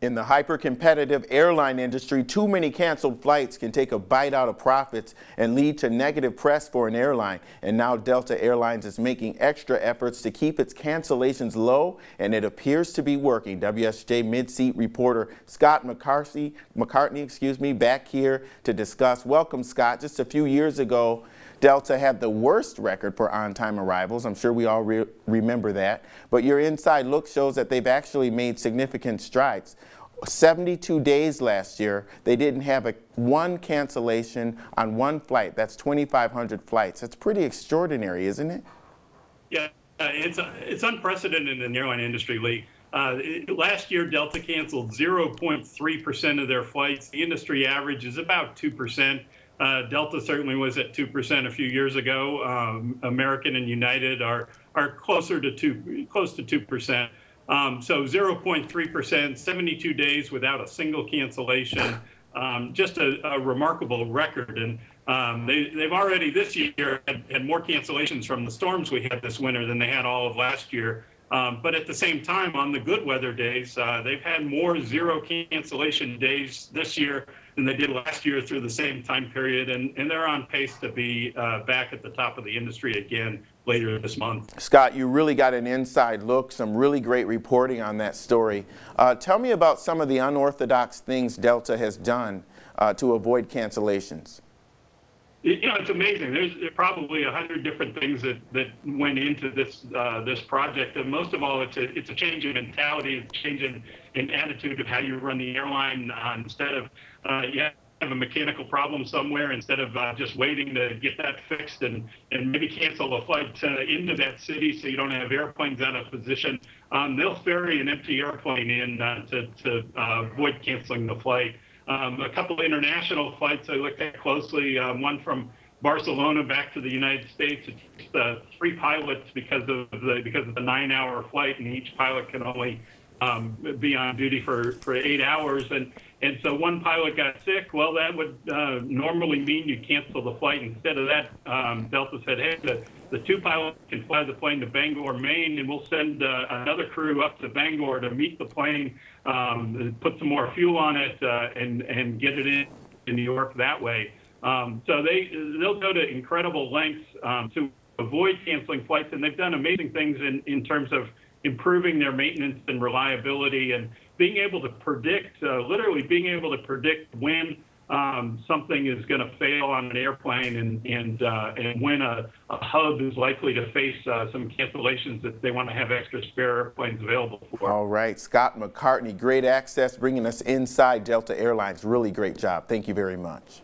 In the hyper-competitive airline industry, too many canceled flights can take a bite out of profits and lead to negative press for an airline. And now Delta Airlines is making extra efforts to keep its cancellations low, and it appears to be working. WSJ mid-seat reporter Scott McCartney, back here to discuss. Welcome, Scott. Just a few years ago, Delta had the worst record for on-time arrivals. I'm sure we all remember that. But your inside look shows that they've actually made significant strides. 72 days last year, they didn't have one cancellation on one flight. That's 2,500 flights. That's pretty extraordinary, isn't it? Yeah, it's unprecedented in the airline industry, Lee. Last year, Delta canceled 0.3% of their flights. The industry average is about 2%. Delta certainly was at 2% a few years ago. American and United are close to 2%. So 0.3%, 72 days without a single cancellation, just a remarkable record. And they've already this year had more cancellations from the storms we had this winter than they had all of last year. But at the same time, on the good weather days, they've had more zero cancellation days this year than they did last year through the same time period. And they're on pace to be back at the top of the industry again later this month. Scott, you really got an inside look, some really great reporting on that story. Tell me about some of the unorthodox things Delta has done to avoid cancellations. You know, it's amazing. There's probably 100 different things that went into this this project, and most of all, it's a change in mentality, a change in attitude of how you run the airline. Instead of you have a mechanical problem somewhere, instead of just waiting to get that fixed and maybe cancel a flight into that city so you don't have airplanes out of position, they'll ferry an empty airplane in to avoid canceling the flight. A couple of international flights I looked at closely, one from Barcelona back to the United States. It's 3 pilots because of the 9-hour flight, and each pilot can only be on duty for 8 hours. And so one pilot got sick. Well, that would normally mean you cancel the flight. Instead of that, Delta said, hey, the 2 pilots can fly the plane to Bangor, Maine, and we'll send another crew up to Bangor to meet the plane, put some more fuel on it, and get it in New York that way. So they'll go to incredible lengths to avoid canceling flights, and they've done amazing things in terms of improving their maintenance and reliability, and being able to predict, literally being able to predict when something is going to fail on an airplane and when a hub is likely to face some cancellations that they want to have extra spare airplanes available for. All right, Scott McCartney, great access, bringing us inside Delta Airlines. Really great job. Thank you very much.